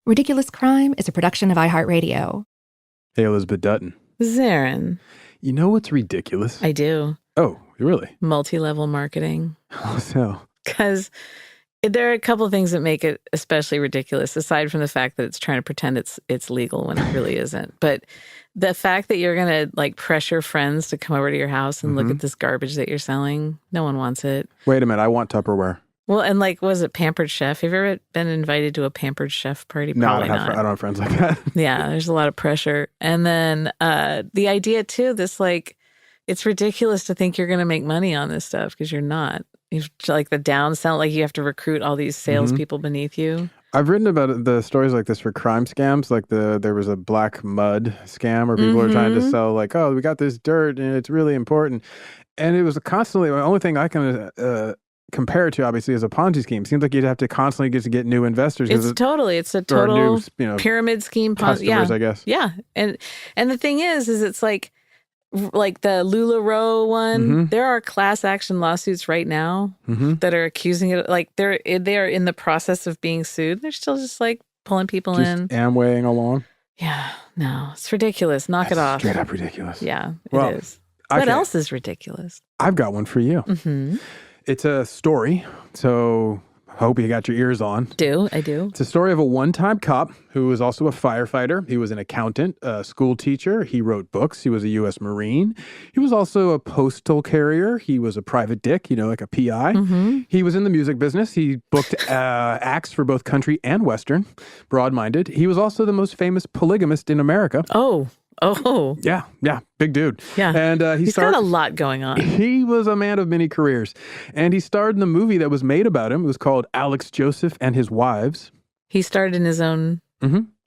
Ridiculous Crime is a production of iHeartRadio. Hey, Elizabeth Dutton. Zaron. You know what's ridiculous? I do. Oh, really? Multi-level marketing. How so? Because there are a couple of things that make it especially ridiculous, aside from the fact that it's trying to pretend it's legal when it really isn't. But the fact that you're going to like pressure friends to come over to your house and look at this garbage that you're selling, no one wants it. Wait a minute, I want Tupperware. Well, and like, was it Pampered Chef? Have you ever been invited to a Pampered Chef party? Probably not. I don't have friends like that. Yeah, there's a lot of pressure. And then the idea too, it's ridiculous to think you're going to make money on this stuff because you're not. You've like the down sound, like you have to recruit all these salespeople beneath you. I've written about the stories like this for crime scams. Like there was a black mud scam where people are trying to sell like, oh, we got this dirt and it's really important. And it was constantly, the only thing I can compare it to, obviously, is a Ponzi scheme. Seems like you'd have to constly get new investors. It's a total new, pyramid scheme. Customers, I guess. Yeah. And the thing is it's like the LuLaRoe one, there are class action lawsuits right now that are accusing it. Like they are in the process of being sued. They're still just like pulling people in. Amwaying along. Yeah, no, it's ridiculous. Knock it off. Straight up ridiculous. Yeah, it is. What else is ridiculous? I've got one for you. It's a story, so hope you got your ears on. I do. It's a story of a one-time cop who was also a firefighter. He was an accountant, a school teacher. He wrote books. He was a U.S. Marine. He was also a postal carrier. He was a private dick, like a PI. He was in the music business. He booked acts for both country and Western, broad-minded. He was also the most famous polygamist in America. Oh. Yeah, big dude. Yeah, and he's got a lot going on. He was a man of many careers, and he starred in the movie that was made about him. It was called Alex Joseph and His Wives. He starred in his own...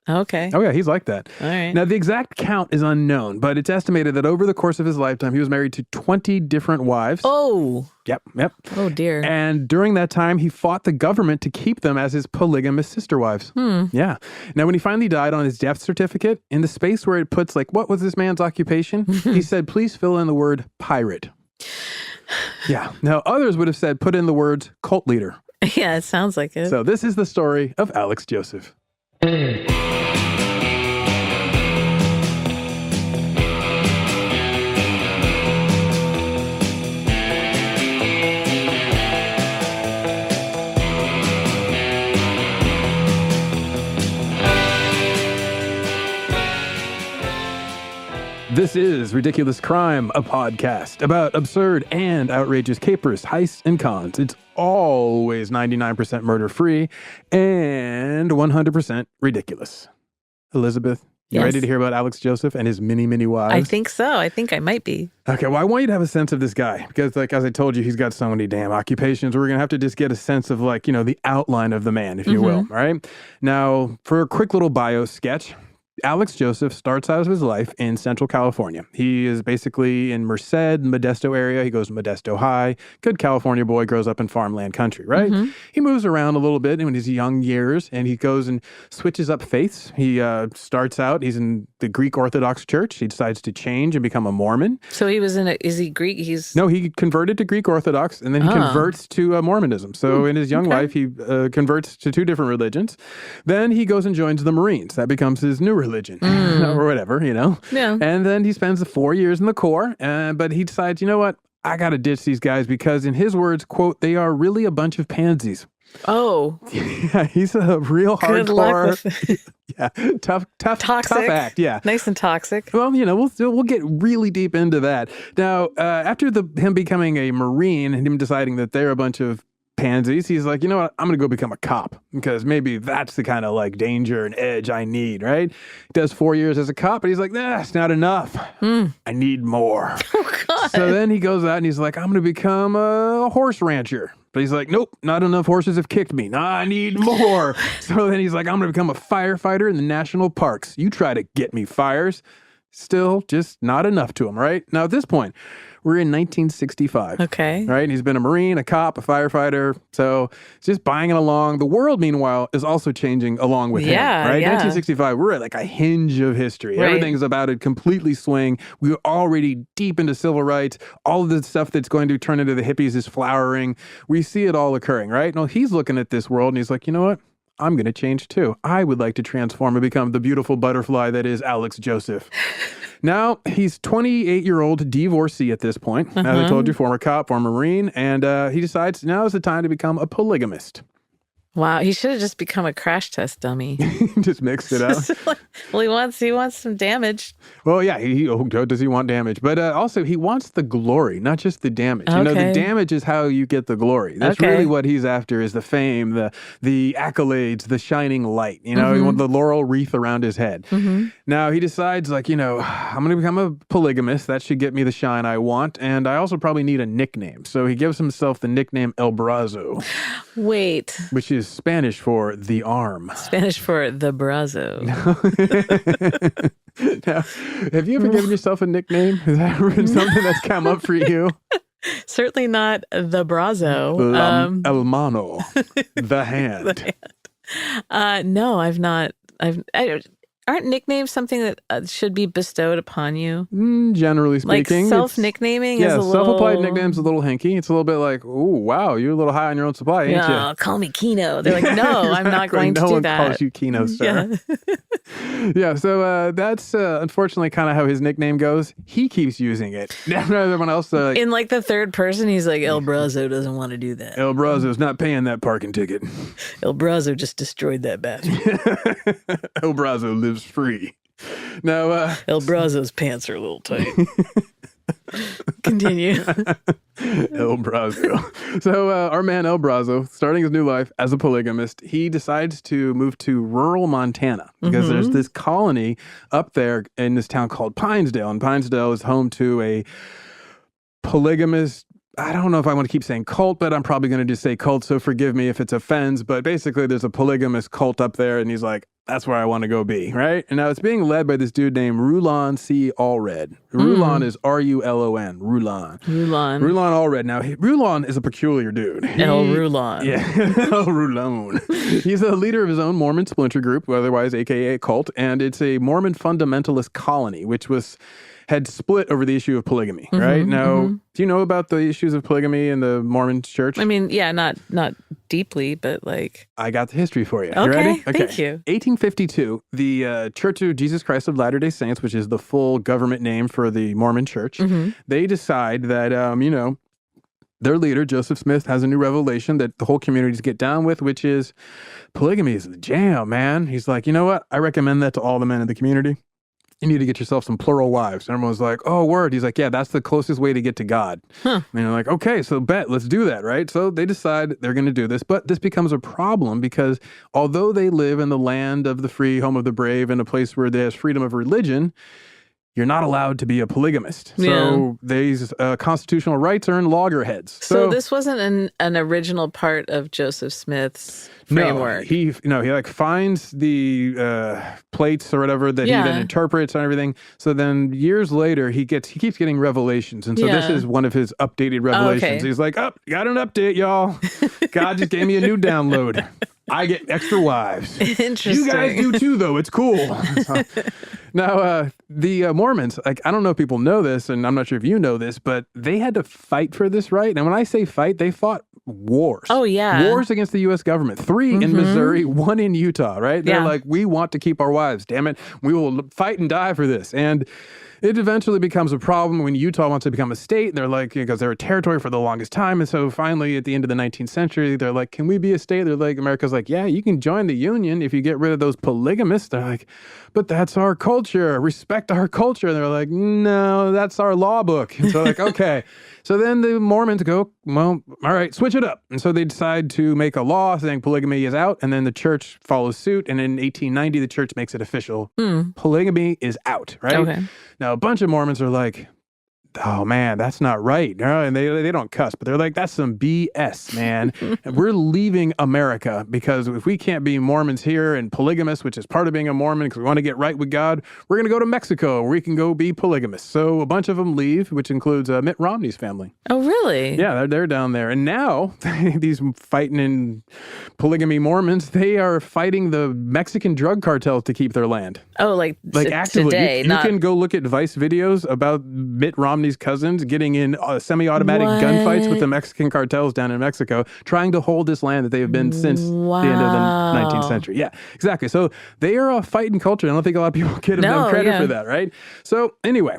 Okay. Oh, yeah, he's like that. All right. Now, the exact count is unknown, but it's estimated that over the course of his lifetime, he was married to 20 different wives. Oh. Yep. Oh, dear. And during that time, he fought the government to keep them as his polygamous sister wives. Yeah. Now, when he finally died, on his death certificate, in the space where it puts, like, what was this man's occupation? He said, please fill in the word pirate. Yeah. Now, others would have said, put in the words cult leader. Yeah, it sounds like it. So this is the story of Alex Joseph. This is Ridiculous Crime, a podcast about absurd and outrageous capers, heists, and cons. It's always 99% murder-free and 100% ridiculous. Elizabeth, you ready to hear about Alex Joseph and his many, many wives? I think so. I think I might be. Okay, well, I want you to have a sense of this guy because, like, as I told you, he's got so many damn occupations. We're going to have to just get a sense of, like, the outline of the man, if you will, all right? Now, for a quick little bio sketch, Alex Joseph starts out his life in Central California. He is basically in Merced, Modesto area. He goes to Modesto High. Good California boy, grows up in farmland country, right? He moves around a little bit in his young years, and he goes and switches up faiths. He starts out, he's in the Greek Orthodox Church. He decides to change and become a Mormon. So he was is he Greek? No, he converted to Greek Orthodox, and then he converts to Mormonism. So in his young life, he converts to two different religions. Then he goes and joins the Marines. That becomes his new religion or whatever, Yeah. And then he spends the 4 years in the Corps, but he decides, you know what? I got to ditch these guys because in his words, quote, they are really a bunch of pansies. Oh. Yeah, he's a real Good hardcore. luck with tough act. Yeah. Nice and toxic. Well, we'll get really deep into that. Now, after him becoming a Marine and him deciding that they're a bunch of pansies, he's like, you know what? I'm going to go become a cop because maybe that's the kind of like danger and edge I need, right? He does 4 years as a cop, but he's like, it's not enough. I need more. Oh, God. So then he goes out and he's like, I'm going to become a horse rancher. But he's like, nope, not enough horses have kicked me. Nah, I need more. So then he's like, I'm going to become a firefighter in the national parks. You try to get me fires. Still just not enough to him, right? Now, at this point, we're in 1965. Okay. Right? And he's been a Marine, a cop, a firefighter. So it's just buying it along. The world, meanwhile, is also changing along with him. Right? Yeah. 1965, we're at like a hinge of history. Right. Everything's about to completely swing. We're already deep into civil rights. All of the stuff that's going to turn into the hippies is flowering. We see it all occurring, right? Now, he's looking at this world and he's like, you know what? I'm going to change too. I would like to transform and become the beautiful butterfly that is Alex Joseph. Now, he's 28-year-old divorcee at this point. As I told you, former cop, former Marine, and he decides now is the time to become a polygamist. Wow, he should have just become a crash test dummy. Just mixed it up. Well, he wants some damage. Well, yeah, does he want damage? But also, he wants the glory, not just the damage. Okay. The damage is how you get the glory. That's really what he's after, is the fame, the accolades, the shining light. He wants the laurel wreath around his head. Now, he decides, I'm going to become a polygamist. That should get me the shine I want. And I also probably need a nickname. So he gives himself the nickname El Brazo. Wait. Which is Spanish for the arm. Spanish for the brazo. Now, have you ever given yourself a nickname? Is that something that's come up for you? Certainly not the brazo. El mano, the hand. The hand. No, I've not. Aren't nicknames something that should be bestowed upon you? Generally speaking. Like self-nicknaming is a little... self-applied nickname's a little hinky. It's a little bit like, ooh, wow, you're a little high on your own supply, ain't you? No, call me Kino. They're like, no, I'm not going to do that. No one calls you Kino, sir. Yeah, so that's unfortunately kind of how his nickname goes. He keeps using it. Everyone else... in like the third person, he's like, El Brazo doesn't want to do that. El Brazo's not paying that parking ticket. El Brazo just destroyed that bathroom. El Brazo lives free. Now, El Brazo's pants are a little tight. Continue. El Brazo. So our man El Brazo, starting his new life as a polygamist, he decides to move to rural Montana because there's this colony up there in this town called Pinesdale. And Pinesdale is home to a polygamist, I don't know if I want to keep saying cult, but I'm probably going to just say cult, so forgive me if it's offends. But basically, there's a polygamist cult up there, and he's like, that's where I want to go be, right? And now it's being led by this dude named Rulon C. Allred. Rulon is R-U-L-O-N, Rulon. Rulon Allred. Now, Rulon is a peculiar dude. El Rulon. Yeah, El Rulon. He's the leader of his own Mormon splinter group, otherwise AKA a cult, and it's a Mormon fundamentalist colony, which had split over the issue of polygamy, right? Now, do you know about the issues of polygamy in the Mormon church? I mean, yeah, not deeply, but like... I got the history for you. Okay, you ready? thank you. 1852, the Church of Jesus Christ of Latter-day Saints, which is the full government name for the Mormon church, they decide that, their leader, Joseph Smith, has a new revelation that the whole community get down with, which is polygamy is the jam, man. He's like, you know what? I recommend that to all the men in the community. You need to get yourself some plural wives. And everyone's like, oh, word. He's like, yeah, that's the closest way to get to God. And they're like, okay, so bet, let's do that, right? So they decide they're going to do this. But this becomes a problem because although they live in the land of the free, home of the brave, in a place where there's freedom of religion, you're not allowed to be a polygamist. So these constitutional rights are in loggerheads. So this wasn't an original part of Joseph Smith's framework. No, he like finds the plates or whatever that he then interprets and everything. So then years later, he keeps getting revelations. And so this is one of his updated revelations. Oh, okay. He's like, got an update, y'all. God just gave me a new download. I get extra wives. Interesting. You guys do too, though. It's cool. Now, the Mormons, like, I don't know if people know this, and I'm not sure if you know this, but they had to fight for this right. And when I say fight, they fought wars. Oh, yeah. Wars against the U.S. government. 3 in Missouri, 1 in Utah, right? They're like, we want to keep our wives. Damn it. We will fight and die for this. And it eventually becomes a problem when Utah wants to become a state. They're like, because they're a territory for the longest time. And so finally, at the end of the 19th century, they're like, can we be a state? They're like, America's like, yeah, you can join the union if you get rid of those polygamists. They're like, but that's our culture. Respect our culture. And they're like, no, that's our law book. And so like, okay. So then the Mormons go, well, all right, switch it up. And so they decide to make a law saying polygamy is out. And then the church follows suit. And in 1890, the church makes it official. Polygamy is out, right? Okay. Now, a bunch of Mormons are like, oh, man, that's not right. And they don't cuss, but they're like, that's some BS, man. And we're leaving America because if we can't be Mormons here and polygamists, which is part of being a Mormon because we want to get right with God, we're going to go to Mexico where we can go be polygamists. So a bunch of them leave, which includes Mitt Romney's family. Oh, really? Yeah, they're down there. And now these fighting in polygamy Mormons, they are fighting the Mexican drug cartels to keep their land. Oh, like actively. today. You can go look at Vice videos about Mitt Romney Romney's cousins getting in semi-automatic gunfights with the Mexican cartels down in Mexico, trying to hold this land that they have been since the end of the 19th century. Yeah, exactly. So they are a fighting culture. I don't think a lot of people give them credit for that, right? So anyway,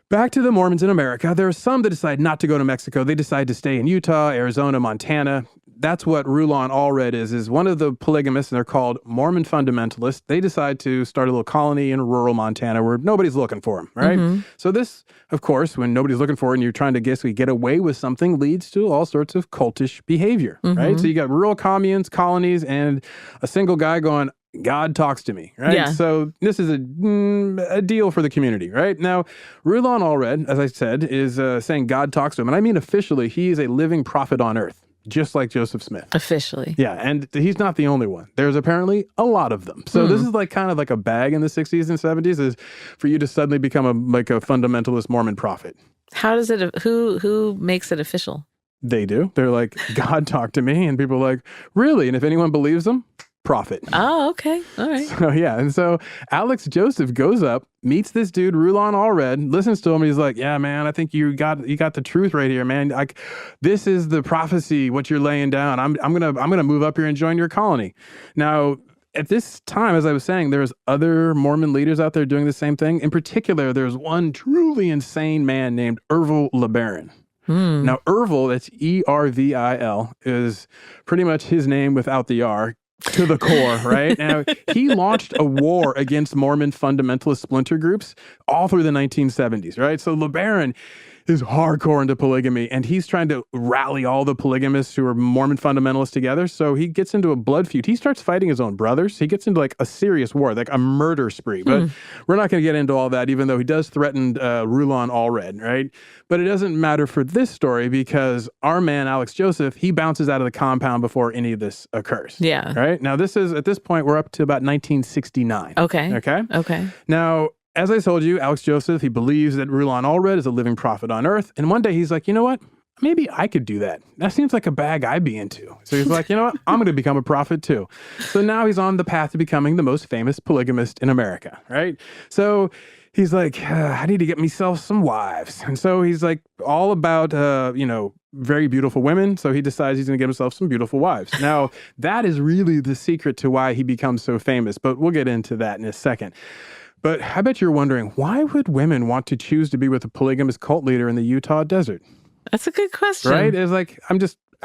back to the Mormons in America. There are some that decide not to go to Mexico. They decide to stay in Utah, Arizona, Montana. That's what Rulon Allred is one of the polygamists, and they're called Mormon fundamentalists. They decide to start a little colony in rural Montana where nobody's looking for them, right? So this, of course, when nobody's looking for it and you're trying to get away with something, leads to all sorts of cultish behavior, right? So you got rural communes, colonies, and a single guy going, God talks to me, right? Yeah. So this is a deal for the community, right? Now, Rulon Allred, as I said, is saying God talks to him. And I mean officially, he is a living prophet on earth. Just like Joseph Smith. Officially. Yeah, and he's not the only one. There's apparently a lot of them. So this is kind of like a bag in the 60s and 70s is for you to suddenly become a fundamentalist Mormon prophet. How does it, who makes it official? They do. They're like, God talked to me. And people are like, really? And if anyone believes them, prophet. Oh, okay. All right. So yeah, and so Alex Joseph goes up, meets this dude Rulon Allred, listens to him, and he's like, "Yeah, man, I think you got the truth right here, man. Like, this is the prophecy. What you're laying down. I'm gonna move up here and join your colony." Now, at this time, as I was saying, there's other Mormon leaders out there doing the same thing. In particular, there's one truly insane man named Ervil LeBaron. Now, Ervil, that's Ervil, is pretty much his name without the R. To the core, right? Now, he launched a war against Mormon fundamentalist splinter groups all through the 1970s, right? So LeBaron is hardcore into polygamy, and he's trying to rally all the polygamists who are Mormon fundamentalists together. So he gets into a blood feud. He starts fighting his own brothers. He gets into like a serious war, like a murder spree. But we're not going to get into all that, even though he does threaten Rulon Allred, right? But it doesn't matter for this story because our man, Alex Joseph, he bounces out of the compound before any of this occurs. Yeah. Right? Now, this is, at this point, we're up to about 1969. Okay. Okay? Now, as I told you, Alex Joseph, he believes that Rulon Allred is a living prophet on earth. And one day he's like, you know what? Maybe I could do that. That seems like a bag I'd be into. So he's like, you know what? I'm going to become a prophet too. So now he's on the path to becoming the most famous polygamist in America, right? So he's like, I need to get myself some wives. And so he's like all about, very beautiful women. So he decides he's going to get himself some beautiful wives. Now, that is really the secret to why he becomes so famous. But we'll get into that in a second. But I bet you're wondering, why would women want to choose to be with a polygamous cult leader in the Utah desert? That's a good question. Right? It's like,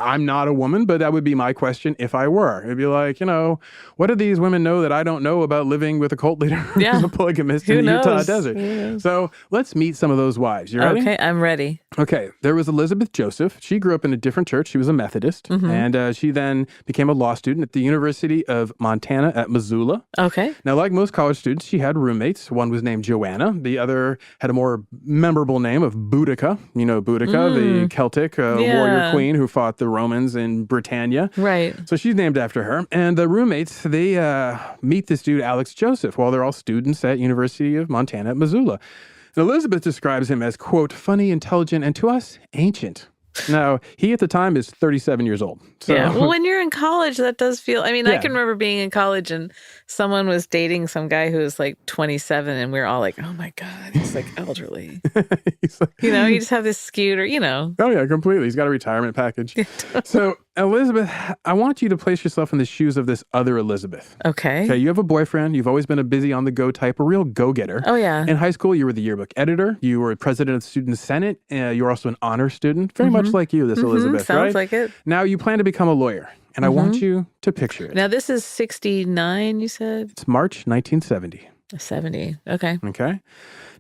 I'm not a woman, but that would be my question if I were. It'd be like, what do these women know that I don't know about living with a cult leader who's a polygamist in the Utah desert? So let's meet some of those wives. You ready? Okay, I'm ready. Okay, there was Elizabeth Joseph. She grew up in a different church. She was a Methodist, and she then became a law student at the University of Montana at Missoula. Okay. Now, like most college students, she had roommates. One was named Joanna. The other had a more memorable name of Boudica. You know Boudica, the Celtic warrior queen who fought the Romans in Britannia. Right. So she's named after her. And the roommates, they meet this dude, Alex Joseph, while they're all students at University of Montana at Missoula. And Elizabeth describes him as, quote, funny, intelligent, and to us, ancient. Now, he at the time is 37 years old. So, yeah. Well, when you're in college, that does feel, I can remember being in college and someone was dating some guy who was like 27 and we were all like, oh my God, he's like elderly. He's like, you just have this scooter, Oh yeah, completely. He's got a retirement package. So Elizabeth, I want you to place yourself in the shoes of this other Elizabeth. Okay. Okay, you have a boyfriend. You've always been a busy on the go type, a real go-getter. Oh yeah. In high school, you were the yearbook editor. You were president of the student senate. You were also an honor student. Very much like you, this Elizabeth, Sounds right? like it. Now you plan to become a lawyer. And I want you to picture it. Now, this is 69, you said? It's March 1970. 70. Okay. Okay.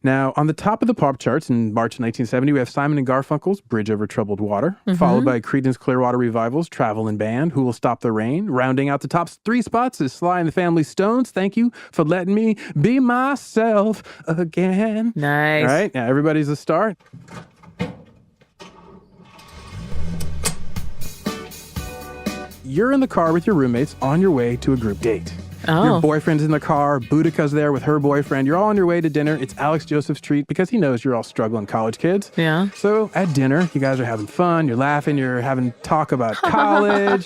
Now, on the top of the pop charts in March 1970, we have Simon & Garfunkel's Bridge Over Troubled Water, followed by Creedence Clearwater Revival's Traveling Band, Who Will Stop the Rain. Rounding out the top 3 spots is Sly and the Family Stones. Thank you for letting me be myself again. Nice. All right. Now, everybody's a star. You're in the car with your roommates on your way to a group date. Your boyfriend's in the car. Boudicca's there with her boyfriend. You're all on your way to dinner. It's Alex Joseph's treat because he knows you're all struggling college kids. Yeah. So at dinner, you guys are having fun. You're laughing. You're having talk about college.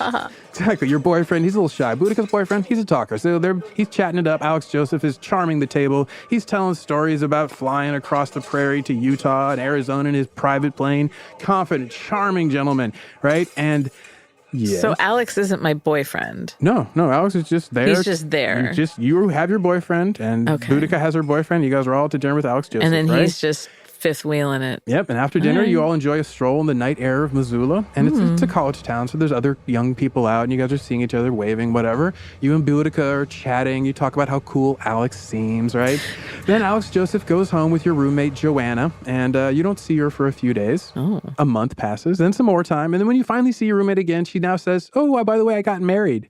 Exactly. Your boyfriend, he's a little shy. Boudicca's boyfriend, he's a talker. So he's chatting it up. Alex Joseph is charming the table. He's telling stories about flying across the prairie to Utah and Arizona in his private plane. Confident, charming gentleman, right? And yes. So Alex isn't my boyfriend. No, Alex is just there. He's just there. You have your boyfriend, and Boudica has her boyfriend. You guys are all to dinner with Alex Joseph, and then right? he's just fifth wheeling it. Yep, and after dinner, you all enjoy a stroll in the night air of Missoula, and it's a college town, so there's other young people out, and you guys are seeing each other, waving, whatever. You and Boudica are chatting. You talk about how cool Alex seems, right? Then Alex Joseph goes home with your roommate, Joanna, and you don't see her for a few days. A month passes, then some more time, and then when you finally see your roommate again, she now says, by the way, I got married.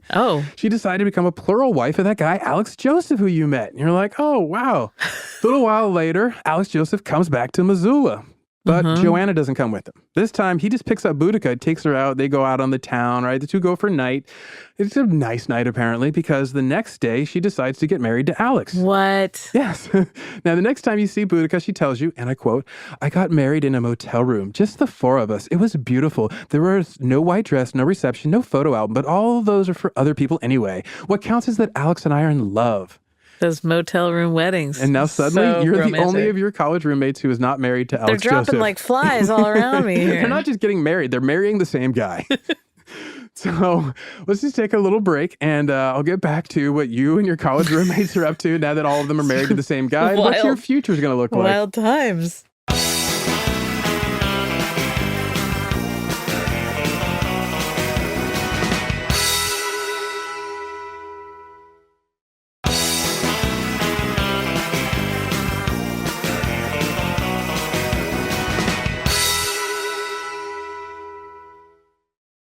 She decided to become a plural wife of that guy, Alex Joseph, who you met. And you're like, oh, wow. A little while later, Alex Joseph comes back to Missoula. But Joanna doesn't come with him. This time, he just picks up Boudica, takes her out. They go out on the town, right? The two go for a night. It's a nice night, apparently, because the next day, she decides to get married to Alex. What? Yes. Now, the next time you see Boudica, she tells you, and I quote, I got married in a motel room, just the four of us. It was beautiful. There was no white dress, no reception, no photo album, but all of those are for other people anyway. What counts is that Alex and I are in love. Those motel room weddings. And now suddenly you're romantic. The only of your college roommates who is not married to Alex Joseph. They're dropping like flies all around me here. They're not just getting married. They're marrying the same guy. So let's just take a little break, and I'll get back to what you and your college roommates are up to now that all of them are married to the same guy. What's your future going to look like? Wild times.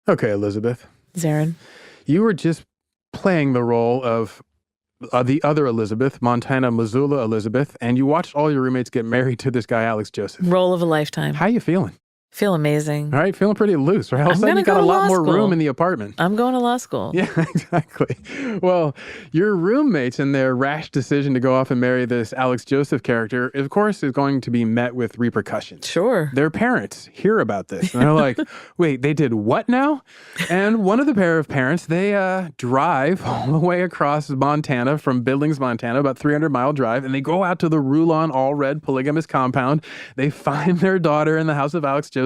Okay, Elizabeth. Zaron. You were just playing the role of the other Elizabeth, Montana, Missoula Elizabeth, and you watched all your roommates get married to this guy, Alex Joseph. Role of a lifetime. How you feeling? Feel amazing. All right, feeling pretty loose, right? All of a sudden you got a lot more room in the apartment. I'm going to law school. Yeah, exactly. Well, your roommates and their rash decision to go off and marry this Alex Joseph character, of course, is going to be met with repercussions. Sure. Their parents hear about this, and they're like, wait, they did what now? And one of the pair of parents, they drive all the way across Montana from Billings, Montana, about 300-mile drive, and they go out to the Rulon all-red polygamist compound. They find their daughter in the house of Alex Joseph,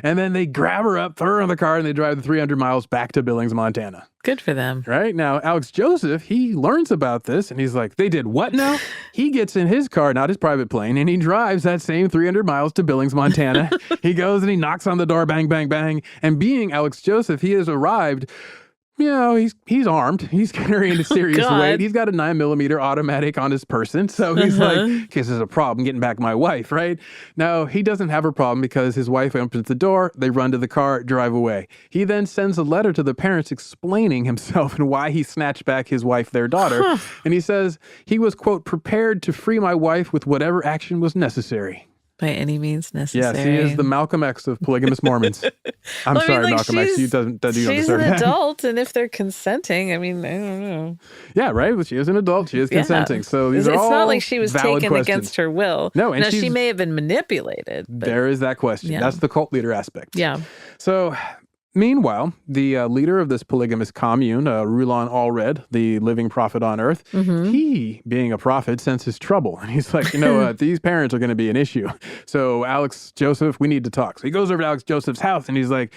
and then they grab her up, throw her in the car, and they drive the 300 miles back to Billings, Montana. Good for them. Right? Now, Alex Joseph, he learns about this, and he's like, they did what now? He gets in his car, not his private plane, and he drives that same 300 miles to Billings, Montana. He goes and he knocks on the door, bang, bang, bang. And being Alex Joseph, he has arrived. You know, he's armed. He's carrying a serious weight. He's got a 9mm automatic on his person. So he's like, this is a problem getting back my wife, right? Now, he doesn't have a problem because his wife opens the door, they run to the car, drive away. He then sends a letter to the parents explaining himself and why he snatched back his wife, their daughter. And he says he was, quote, prepared to free my wife with whatever action was necessary. By any means necessary. Yes, he is the Malcolm X of polygamous Mormons. I'm sorry, Malcolm X. You don't deserve She's an adult, and if they're consenting, I mean, I don't know. Yeah, right. Well, she is an adult. She is consenting. So these are all It's not like she was taken questions. Against her will. No, and now, she may have been manipulated. But there is that question. Yeah. That's the cult leader aspect. Yeah. So meanwhile, the leader of this polygamous commune, Rulon Allred, the living prophet on earth, he, being a prophet, senses trouble. And he's like, these parents are going to be an issue. So Alex Joseph, we need to talk. So he goes over to Alex Joseph's house and he's like,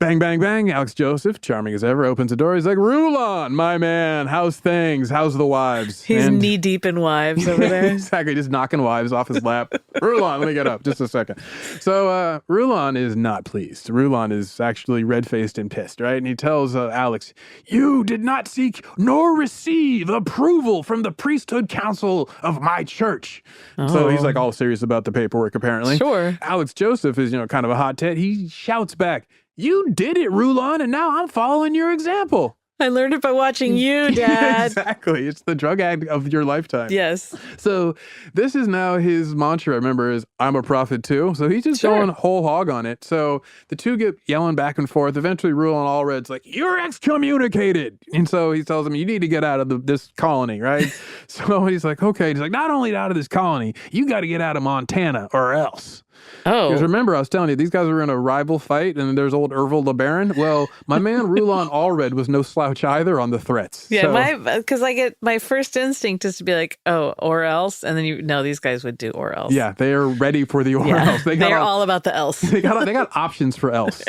bang, bang, bang. Alex Joseph, charming as ever, opens the door. He's like, Rulon, my man, how's things? How's the wives? He's knee-deep in wives over there. Exactly, just knocking wives off his lap. Rulon, let me get up just a second. So Rulon is not pleased. Rulon is actually red-faced and pissed, right? And he tells Alex, you did not seek nor receive approval from the priesthood council of my church. So he's like all serious about the paperwork, apparently. Sure. Alex Joseph is, kind of a hot tit. He shouts back, you did it, Rulon, and now I'm following your example. I learned it by watching you, Dad. Exactly. It's the drug addict of your lifetime. Yes. So this is now his mantra, remember, is I'm a prophet too. So he's just going whole hog on it. So the two get yelling back and forth. Eventually Rule on Allred's like, you're excommunicated. And so he tells him, you need to get out of this colony, right? So he's like, okay. He's like, not only out of this colony, you got to get out of Montana or else. Oh. Because remember, I was telling you, these guys were in a rival fight, and there's old Ervil LeBaron. Well, my man Rulon Allred was no slouch either on the threats. Yeah, because I get my first instinct is to be like, oh, or else, and then these guys would do or else. Yeah, they are ready for the or else. They're all about the else. They got options for else.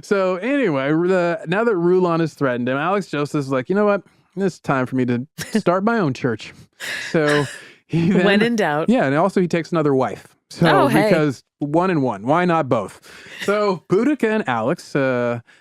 So anyway, now that Rulon has threatened him, Alex Joseph is like, you know what? It's time for me to start my own church. So he then, when in doubt. Yeah, and also he takes another wife. So because 1 and 1, why not both? So Boudica and Alex,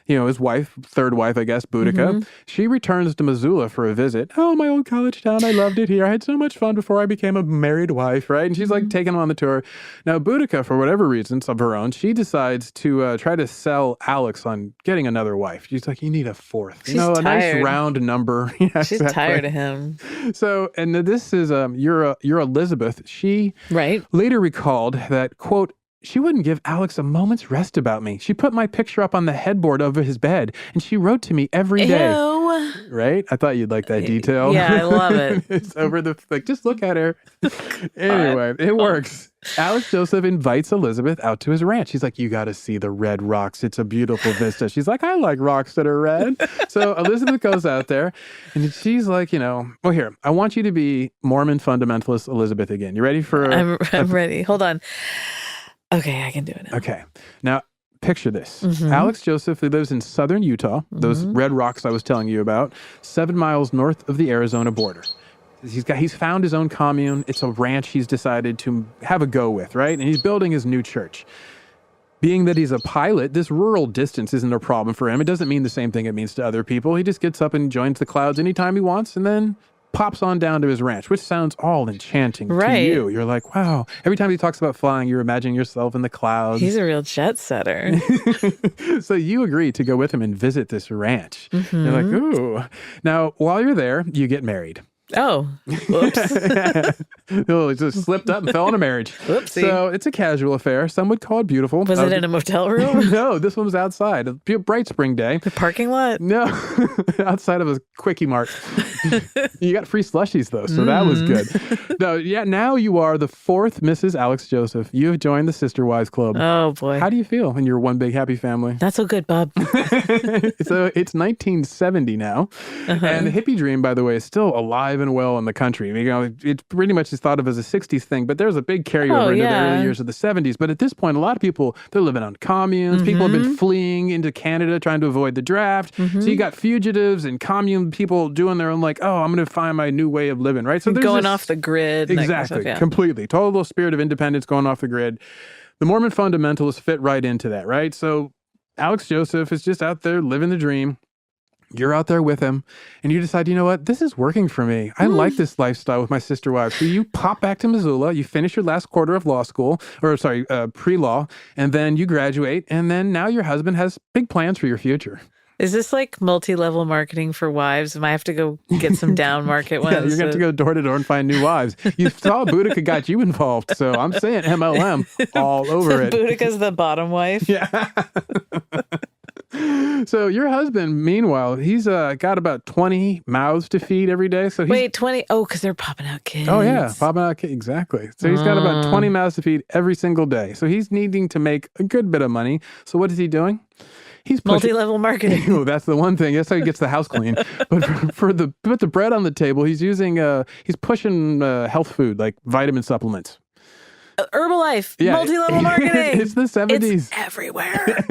his wife, third wife, I guess, Boudica, she returns to Missoula for a visit. Oh, my old college town. I loved it here. I had so much fun before I became a married wife, right? And she's like taking him on the tour. Now, Boudica, for whatever reasons of her own, she decides to try to sell Alex on getting another wife. She's like, you need a fourth. She's a tired. Nice round number. Yeah, she's tired of him. So, and this is, you're Elizabeth. She later recalled that, quote, she wouldn't give Alex a moment's rest about me. She put my picture up on the headboard over his bed, and she wrote to me every day. Ew. Right? I thought you'd like that detail. Yeah, I love it. It's over just look at her. Anyway, it works. Alex Joseph invites Elizabeth out to his ranch. He's like, you got to see the red rocks. It's a beautiful vista. She's like, I like rocks that are red. So Elizabeth goes out there, and she's like, well, here, I want you to be Mormon fundamentalist Elizabeth again. You ready for... I'm ready. Hold on. Okay, I can do it now. Okay. Now, picture this. Alex Joseph lives in southern Utah, those red rocks I was telling you about, 7 miles north of the Arizona border. He's found his own commune. It's a ranch he's decided to have a go with, right? And he's building his new church. Being that he's a pilot, this rural distance isn't a problem for him. It doesn't mean the same thing it means to other people. He just gets up and joins the clouds anytime he wants, and then pops on down to his ranch, which sounds all enchanting to you. You're like, wow. Every time he talks about flying, you're imagining yourself in the clouds. He's a real jet setter. So you agree to go with him and visit this ranch. You're like, ooh. Now, while you're there, you get married. Oh, whoops. He just slipped up and fell in a marriage. Whoopsie. So it's a casual affair. Some would call it beautiful. Was it in a motel room? No, this one was outside. A bright spring day. The parking lot? No, outside of a Quickie Mart. You got free slushies, though, so that was good. No, yeah, now you are the fourth Mrs. Alex Joseph. You have joined the Sister Wives Club. Oh, boy. How do you feel in your one big happy family? Not so good, Bob. So it's 1970 now. And the hippie dream, by the way, is still alive and well in the country. It pretty much is thought of as a 60s thing, but there's a big carryover into the early years of the 70s. But at this point, a lot of people, they're living on communes. People have been fleeing into Canada trying to avoid the draft. So you got fugitives and commune people doing their own, like, oh, I'm going to find my new way of living, right? So there's going off the grid. Exactly, completely. Total spirit of independence going off the grid. The Mormon fundamentalists fit right into that, right? So Alex Joseph is just out there living the dream. You're out there with him, and you decide, you know what, this is working for me. I like this lifestyle with my sister wives. So you pop back to Missoula, you finish your last quarter of law school, pre-law, and then you graduate, and then now your husband has big plans for your future. Is this like multi-level marketing for wives? I have to go get some down market ones. Yeah, you're going to go door to door and find new wives. You saw Boudica got you involved, so I'm saying MLM all over it. Boudica's the bottom wife. Yeah. So your husband, meanwhile, he's got about 20 mouths to feed every day. So wait, 20? Oh, because they're popping out kids. Oh, yeah, popping out kids. Exactly. So he's got about 20 mouths to feed every single day. So he's needing to make a good bit of money. So what is he doing? He's multi-level marketing. Oh, that's the one thing. That's how he gets the house clean. But put the bread on the table, he's pushing health food like vitamin supplements. Herbalife, multi-level marketing. It's the 70s. It's everywhere.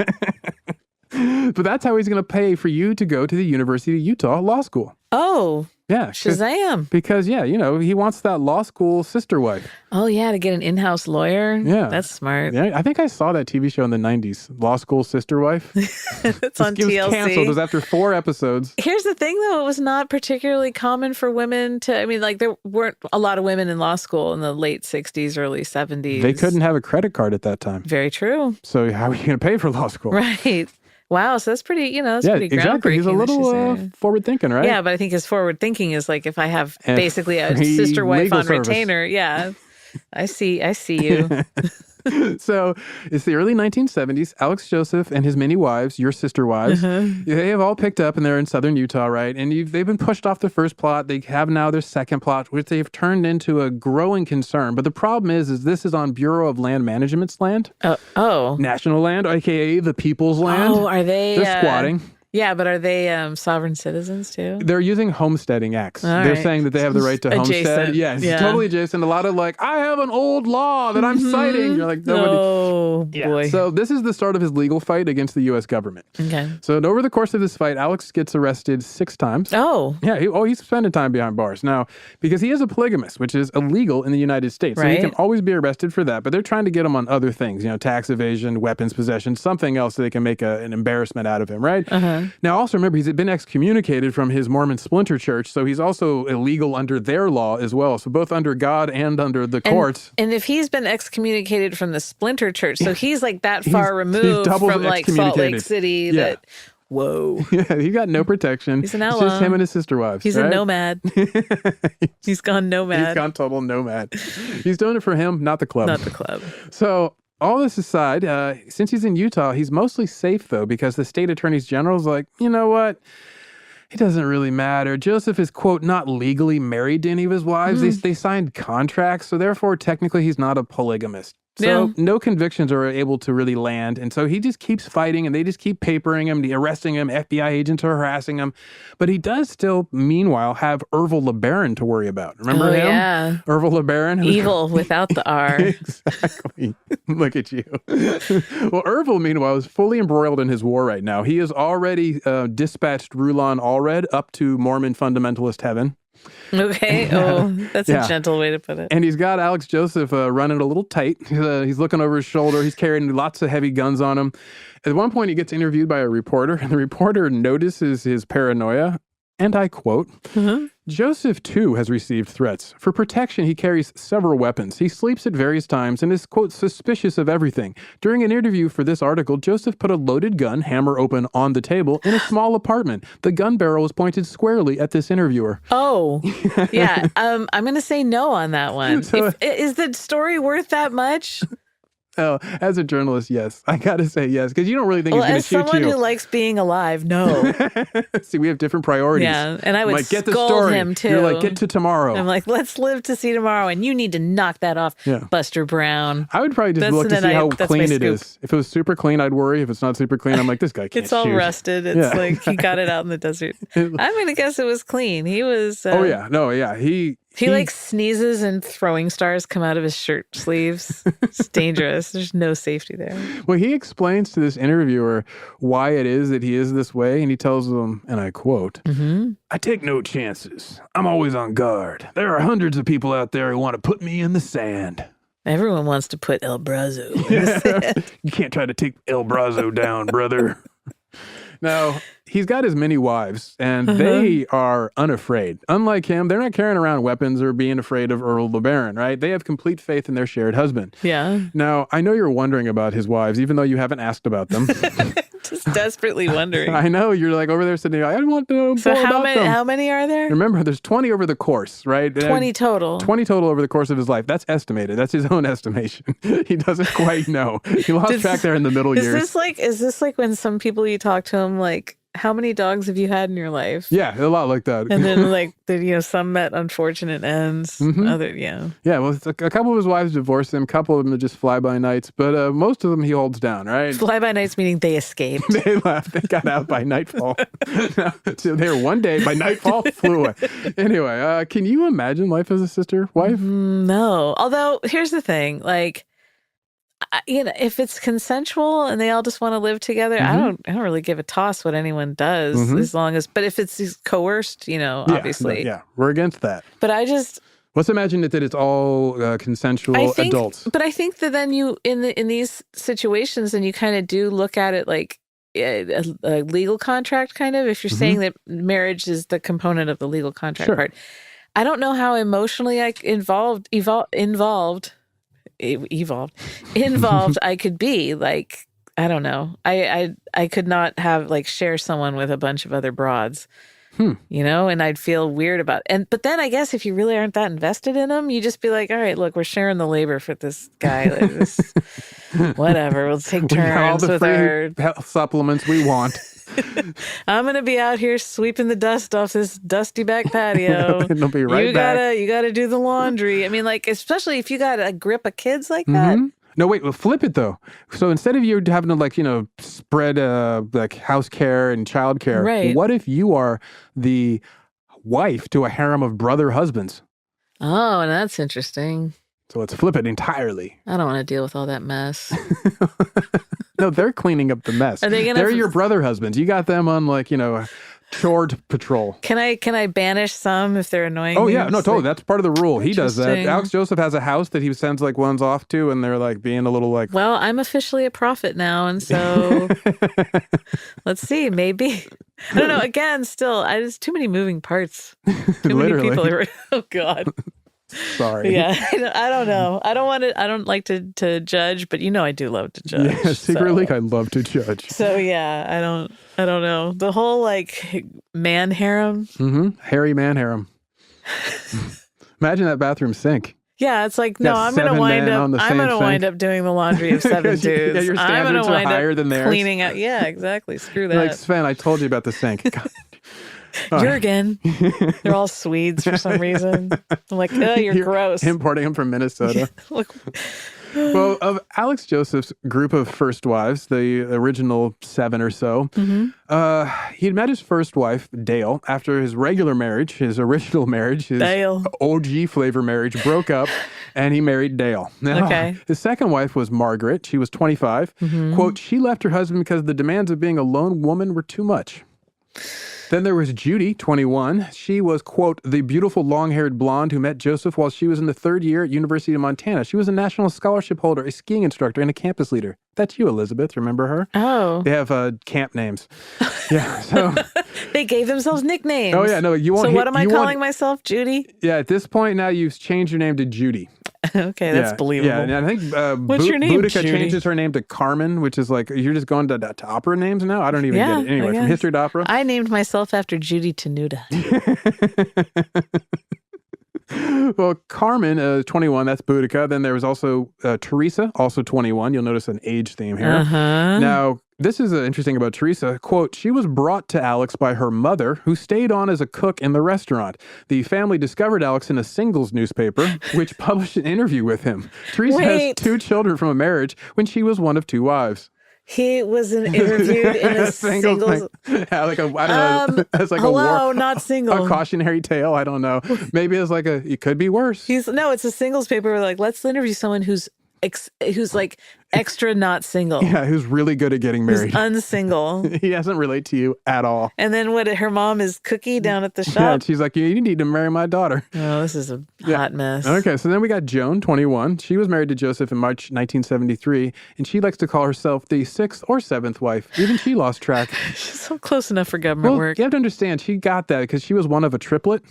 But that's how he's going to pay for you to go to the University of Utah Law School. Oh. Yeah. Shazam. Because, he wants that law school sister wife. Oh, yeah, to get an in-house lawyer? Yeah. That's smart. Yeah, I think I saw that TV show in the 90s, Law School Sister Wife. It's on TLC. It was canceled. It was after 4 episodes. Here's the thing, though. It was not particularly common for women to, there weren't a lot of women in law school in the late 60s, early 70s. They couldn't have a credit card at that time. Very true. So how are you going to pay for law school? Right. Wow, so that's pretty, that's pretty groundbreaking. Exactly. He's a little forward thinking, right? Yeah, but I think his forward thinking is like if I have And basically a free sister wife legal on service. retainer. Yeah, I see you. So it's the early 1970s. Alex Joseph and his many wives, your sister wives, they have all picked up and they're in southern Utah, right? And they've been pushed off the first plot. They have now their second plot, which they've turned into a growing concern. But the problem is this is on Bureau of Land Management's land. National land, aka the people's land. Oh, are they? They're squatting. Yeah, but are they sovereign citizens too? They're using homesteading acts. They're saying that they have the right to homestead. Yes, totally adjacent. A lot of like, I have an old law that I'm citing. You're like, nobody. Oh, boy. So this is the start of his legal fight against the U.S. government. Okay. So over the course of this fight, Alex gets arrested 6 times. Oh. Yeah. He's spending time behind bars. Now, because he is a polygamist, which is illegal in the United States. So he can always be arrested for that. But they're trying to get him on other things, tax evasion, weapons possession, something else so they can make an embarrassment out of him, right? Now, also remember, he's been excommunicated from his Mormon splinter church, so he's also illegal under their law as well. So both under God and under the courts. And if he's been excommunicated from the splinter church, so he's like that far removed from like Salt Lake City that, whoa. Yeah, he got no protection. He's an outlaw. It's just him and his sister wives. He's a nomad. He's gone nomad. He's gone total nomad. He's doing it for him, not the club. Not the club. So all this aside, since he's in Utah, he's mostly safe, though, because the state attorney general's like, you know what? It doesn't really matter. Joseph is, quote, not legally married to any of his wives. They signed contracts, so therefore, technically, he's not a polygamist. So no convictions are able to really land. And so he just keeps fighting and they just keep papering him, arresting him. FBI agents are harassing him. But he does still, meanwhile, have Ervil LeBaron to worry about. Remember him? Yeah. Ervil LeBaron? Evil without the R. Exactly. Look at you. Well, Ervil, meanwhile, is fully embroiled in his war right now. He has already dispatched Rulon Allred up to Mormon fundamentalist heaven. Okay. Oh, that's a gentle way to put it. And he's got Alex Joseph running a little tight. He's looking over his shoulder. He's carrying lots of heavy guns on him. At one point, he gets interviewed by a reporter, and the reporter notices his paranoia. And I quote, Joseph, too, has received threats. For protection, he carries several weapons. He sleeps at various times and is, quote, suspicious of everything. During an interview for this article, Joseph put a loaded gun, hammer open, on the table in a small apartment. The gun barrel was pointed squarely at this interviewer. Oh, yeah. I'm going to say no on that one. So, is the story worth that much? Oh, as a journalist, yes. I got to say yes, because you don't really think he's going to shoot you. As someone who likes being alive, no. See, we have different priorities. Yeah, and I would like, get the scold story. him, too. You're like, get to tomorrow. I'm like, let's live to see tomorrow, and you need to knock that off, Buster Brown. I would probably just look to see how clean it is. If it was super clean, I'd worry. If it's not super clean, I'm like, this guy can't It's all shoot. rusted. It's like he got it out in the desert. I'm going to guess it was clean. He was... He like sneezes and throwing stars come out of his shirt sleeves. It's dangerous. There's no safety there. Well, he explains to this interviewer why it is that he is this way. And he tells them, and I quote, I take no chances. I'm always on guard. There are hundreds of people out there who want to put me in the sand. Everyone wants to put El Brazo in the sand. You can't try to take El Brazo down, brother. Now, he's got his many wives, and they are unafraid. Unlike him, they're not carrying around weapons or being afraid of Ervil LeBaron, right? They have complete faith in their shared husband. Yeah. Now, I know you're wondering about his wives, even though you haven't asked about them. Just desperately wondering. I know. You're like over there sitting, I want to know more about them. How many are there? Remember, there's 20 over the course, right? 20 total. 20 total over the course of his life. That's estimated. That's his own estimation. He doesn't quite know. He lost track there in the middle years. Is this like when some people you talk to him like, how many dogs have you had in your life? Yeah, a lot like that. And then like, some met unfortunate ends. Yeah, well, a couple of his wives divorced him. A couple of them are just fly-by-nights. But most of them he holds down, right? Fly-by-nights meaning they escaped. They left. They got out by nightfall. So they were one day, by nightfall, flew away. Anyway, can you imagine life as a sister wife? No. Although, here's the thing. Like, if it's consensual and they all just want to live together, I don't really give a toss what anyone does as long as, but if it's coerced, obviously. Yeah, we're against that. But let's imagine that it's all consensual adults. But I think that then you, in these situations, then you kind of do look at it like a legal contract, kind of, if you're saying that marriage is the component of the legal contract part. I don't know how emotionally involved I could be. Like, I don't know. I could not have like share someone with a bunch of other broads. You know, and I'd feel weird about it. But then I guess if you really aren't that invested in them, you just be like, all right, look, we're sharing the labor for this guy. Like this, whatever. We'll take turns with our health supplements we want. I'm gonna be out here sweeping the dust off this dusty back patio. It'll be right back. You gotta do the laundry. I mean, like, especially if you got a grip of kids like that. No, wait, well, flip it though. So instead of you having to like, spread like house care and child care, right. What if you are the wife to a harem of brother husbands? Oh, and that's interesting. So let's flip it entirely. I don't want to deal with all that mess. No, they're cleaning up the mess. They're your brother husbands. You got them on like, chore patrol. Can I banish some if they're annoying? Oh yeah, no, totally. That's part of the rule. He does that. Alex Joseph has a house that he sends like ones off to, and they're like being a little like. Well, I'm officially a prophet now, and so let's see. Maybe I don't know. Again, still, there's too many moving parts. Too many people. Oh God. Sorry. Yeah, I don't know. I don't like to judge, but I do love to judge. Yeah, secretly, I love to judge. So yeah, I don't know. The whole like man harem. Hairy man harem. Imagine that bathroom sink. Yeah, it's like, no, I'm going to wind up doing the laundry of 7 dudes. Yeah, your standards are higher than theirs. Cleaning out. Yeah, exactly. Screw that. Like, Sven, I told you about the sink. Jurgen. They're all Swedes for some reason. I'm like, oh, you're gross. Importing them from Minnesota. Well, of Alex Joseph's group of first wives, the original 7 or so, he'd met his first wife, Dale, after his regular marriage, his original marriage, his Dale. OG flavor marriage broke up, and he married Dale. Now, okay. His second wife was Margaret. She was 25. Quote, she left her husband because the demands of being a lone woman were too much. Then there was Judy, 21. She was, quote, the beautiful long-haired blonde who met Joseph while she was in the 3rd year at University of Montana. She was a national scholarship holder, a skiing instructor, and a campus leader. That's you, Elizabeth. Remember her? Oh. They have camp names. Yeah, so... They gave themselves nicknames. Oh, yeah, no, you won't... So what am I calling myself? Judy? Yeah, at this point now, you've changed your name to Judy. Okay, that's believable. Yeah, and I think What's your name, Boudica Judy? Changes her name to Carmen, which is like, you're just going to opera names now? I don't even get it. Anyway, from history to opera. I named myself after Judy Tenuta. Well, Carmen, 21, that's Boudica. Then there was also Teresa, also 21. You'll notice an age theme here. Now, this is interesting about Teresa. Quote, she was brought to Alex by her mother, who stayed on as a cook in the restaurant. The family discovered Alex in a singles newspaper, which published an interview with him. Teresa has 2 children from a marriage when she was one of 2 wives. He was interviewed in a singles. Yeah, like I don't know. It's like not single. A cautionary tale. I don't know. Maybe it's like it could be worse. It's a singles paper. We're like, let's interview someone who's like extra not single. Yeah, who's really good at getting married. Who's unsingle. He doesn't relate to you at all. And then her mom is Cookie down at the shop. Yeah, she's like, you need to marry my daughter. Oh, this is a hot mess. Okay, so then we got Joan, 21. She was married to Joseph in March 1973, and she likes to call herself the 6th or 7th wife. Even she lost track. She's so close enough for government work. You have to understand, she got that because she was one of a triplet,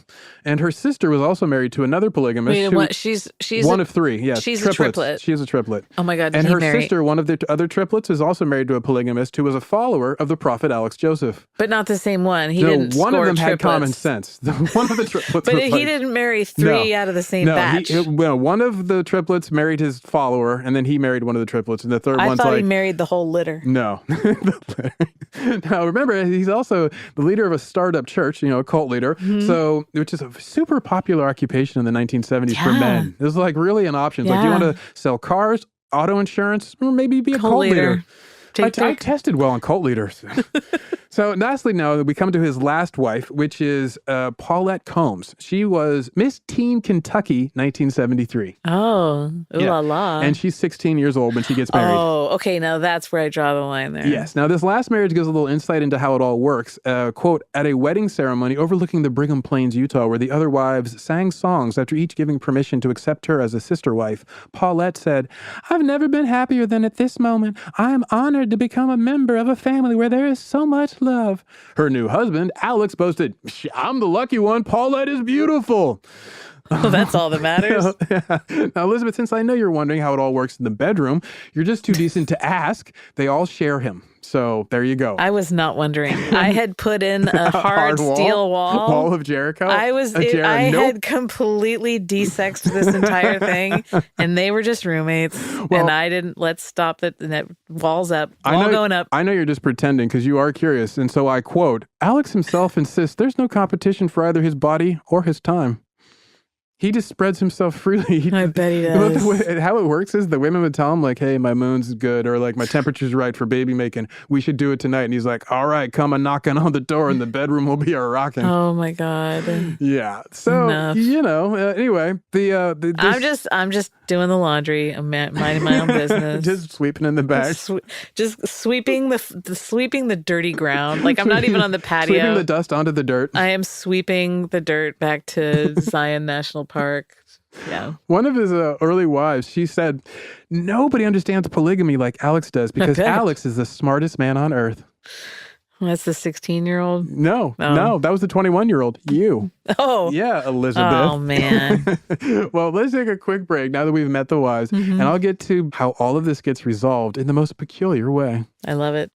and her sister was also married to another polygamist. Wait, she's one of 3. Yeah, she's triplets. a triplet. She is a triplet. Oh my God! And her sister, one of the other triplets, is also married to a polygamist who was a follower of the prophet Alex Joseph. But not the same one. He didn't one score of them triplets. had common sense. One of the triplets. But he didn't marry 3 out of the same batch. One of the triplets married his follower, and then he married one of the triplets, and the third one's I thought he married the whole litter. No. Now, remember, he's also the leader of a startup church, a cult leader, which is a super popular occupation in the 1970s for men. It was like really an option. It's like, do you want to sell cars, auto insurance, or maybe be a cult leader? I tested well on cult leaders. So lastly, now we come to his last wife, which is Paulette Combs. She was Miss Teen Kentucky, 1973. Oh, la la. And she's 16 years old when she gets married. Oh, okay. Now that's where I draw the line there. Yes. Now this last marriage gives a little insight into how it all works. Quote, at a wedding ceremony overlooking the Brigham Plains, Utah, where the other wives sang songs after each giving permission to accept her as a sister wife, Paulette said, I've never been happier than at this moment. I am honored to become a member of a family where there is so much love. Her new husband, Alex, boasted, I'm the lucky one. Paulette is beautiful. Well, that's all that matters. Yeah. Now, Elizabeth, since I know you're wondering how it all works in the bedroom, you're just too decent to ask. They all share him. So there you go. I was not wondering. I had put in a hard steel wall. Wall of Jericho? I had completely desexed this entire thing, and they were just roommates. Well, and I didn't, let's stop it. And that wall's up. Wall going up. I know you're just pretending because you are curious. And so I quote, Alex himself insists there's no competition for either his body or his time. He just spreads himself freely. I bet he does. How it works is the women would tell him, like, hey, my moon's good, or like, my temperature's right for baby making. We should do it tonight. And he's like, all right, come a knocking on the door and the bedroom will be a rocking. Oh, my God. Yeah. So, anyway, I'm just doing the laundry. I'm minding my own business. Just sweeping in the back. Just sweeping the dirty ground. Like, I'm not even on the patio. Sweeping the dust onto the dirt. I am sweeping the dirt back to Zion National Park. Yeah. One of his early wives, she said, nobody understands polygamy like Alex does because Alex is the smartest man on earth. That's the 16-year-old? No, that was the 21-year-old. You. Oh. Yeah, Elizabeth. Oh, man. Well, let's take a quick break now that we've met the wives, and I'll get to how all of this gets resolved in the most peculiar way. I love it.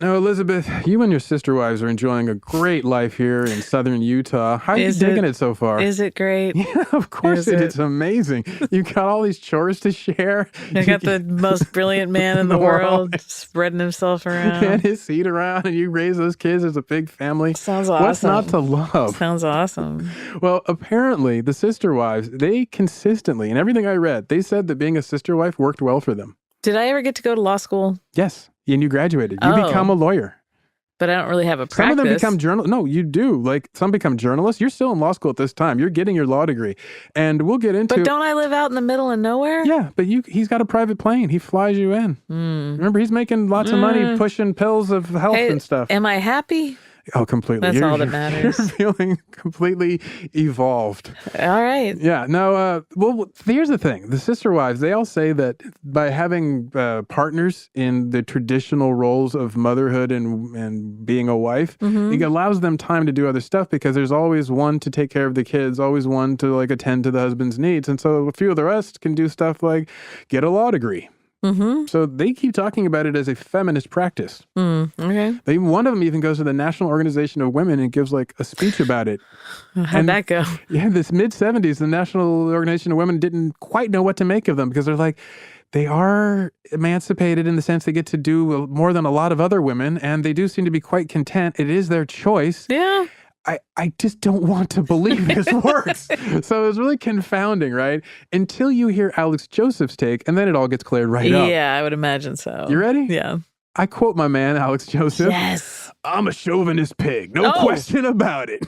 Now, Elizabeth, you and your sister wives are enjoying a great life here in southern Utah. How are you digging it so far? Is it great? Yeah, of course it's amazing. You've got all these chores to share. I got the most brilliant man in the world spreading himself around. And his seat around, and you raise those kids as a big family. Sounds awesome. What's not to love? Sounds awesome. Well, apparently, the sister wives, they consistently, in everything I read, they said that being a sister wife worked well for them. Did I ever get to go to law school? Yes. And you graduated. You become a lawyer. But I don't really have a practice. Some of them become journalists. No, you do. Like, some become journalists. You're still in law school at this time. You're getting your law degree. And we'll get into... But don't I live out in the middle of nowhere? Yeah, but he's got a private plane. He flies you in. Remember, he's making lots of money pushing pills of health and stuff. Am I happy? Oh, completely. That's all that matters. You're feeling completely evolved. All right. Yeah. No, well, here's the thing. The sister wives, they all say that by having partners in the traditional roles of motherhood and being a wife, it allows them time to do other stuff because there's always one to take care of the kids, always one to like attend to the husband's needs. And so a few of the rest can do stuff like get a law degree. So they keep talking about it as a feminist practice. Okay. One of them even goes to the National Organization of Women and gives like a speech about it. How'd that go? Yeah, this mid-70s, the National Organization of Women didn't quite know what to make of them because they're like, they are emancipated in the sense they get to do more than a lot of other women, and they do seem to be quite content. It is their choice. Yeah. I just don't want to believe this works. So it was really confounding, right? Until you hear Alex Joseph's take, and then it all gets cleared right up. Yeah, I would imagine so. You ready? Yeah. I quote my man, Alex Joseph. Yes. I'm a chauvinist pig. No question about it.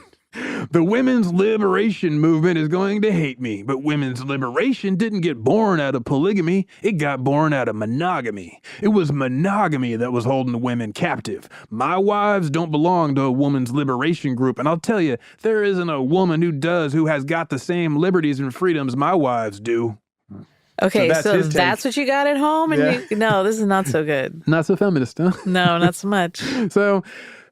The women's liberation movement is going to hate me, but women's liberation didn't get born out of polygamy. It got born out of monogamy. It was monogamy that was holding the women captive. My wives don't belong to a woman's liberation group, and I'll tell you, there isn't a woman who has got the same liberties and freedoms my wives do. Okay, so that's what you got at home? And no, this is not so good. Not so feminist, huh? No, not so much. So...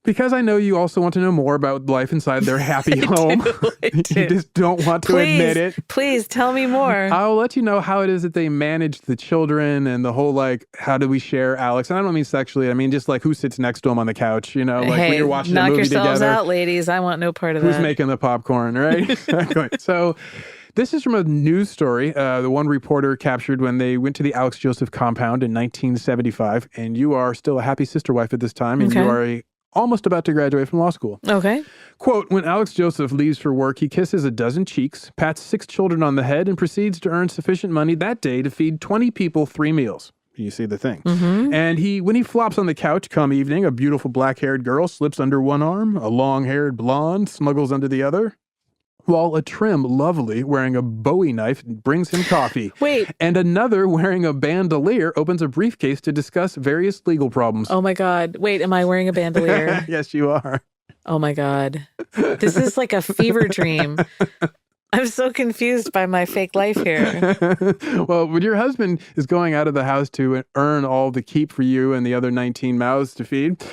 because I know you also want to know more about life inside their happy home. You just don't want to admit it. Please tell me more. I'll let you know how it is that they manage the children and the whole, like, how do we share Alex? And I don't mean sexually. I mean just like who sits next to him on the couch, you know, like when you're watching a movie together. Knock yourselves out, ladies. I want no part of that. Who's making the popcorn, right? Exactly. So this is from a news story. The one reporter captured when they went to the Alex Joseph compound in 1975. And you are still a happy sister wife at this time. And you are almost about to graduate from law school. Okay. Quote, when Alex Joseph leaves for work, he kisses a dozen cheeks, pats 6 children on the head, and proceeds to earn sufficient money that day to feed 20 people 3 meals. You see the thing. And when he flops on the couch come evening, a beautiful black-haired girl slips under one arm, a long-haired blonde snuggles under the other, while a trim lovely wearing a Bowie knife brings him coffee. Wait. And another wearing a bandolier opens a briefcase to discuss various legal problems. Oh my God. Wait, am I wearing a bandolier? Yes, you are. Oh my God. This is like a fever dream. I'm so confused by my fake life here. Well, when your husband is going out of the house to earn all the keep for you and the other 19 mouths to feed,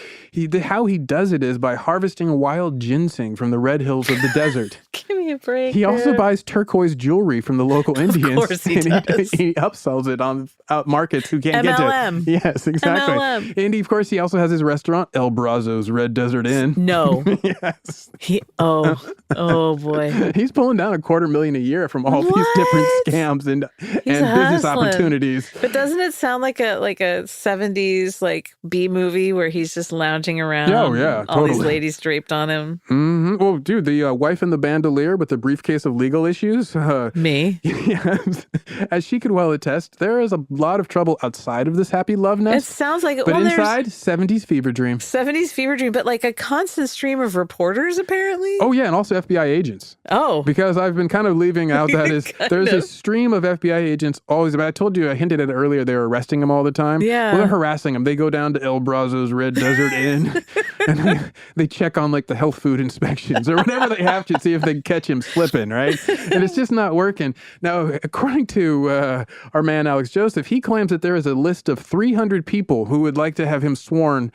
how he does it is by harvesting wild ginseng from the red hills of the desert. Give me a break. He also buys turquoise jewelry from the local Indians. Of course he does. He upsells it on out markets who can't get MLM. to it. Yes, exactly. MLM. And of course, he also has his restaurant, El Brazo's Red Desert Inn. No. Yes. Oh boy. He's pulling down $250,000 a year from all these different scams and business opportunities. But doesn't it sound like a 70s like B movie where he's just lounging around? Oh yeah, all totally. these ladies draped on him. Mm-hmm. Well, dude, the wife in the bandolier with the briefcase of legal issues. Me? Yes. As she could well attest, there is a lot of trouble outside of this happy love It nest. sounds like But inside, 70s fever dream. 70s fever dream, but like a constant stream of reporters apparently. Oh yeah, and also FBI agents. Oh. Because I've been kind of leaving out that is there's a stream of FBI agents always. I told you, I hinted at it earlier, they were arresting him all the time. Yeah. Well, they're harassing him. They go down to El Brazo's Red Desert Inn and they check on like the health food inspections or whatever they have to see if they can catch him slipping, right? And it's just not working. Now, according to our man Alex Joseph, he claims that there is a list of 300 people who would like to have him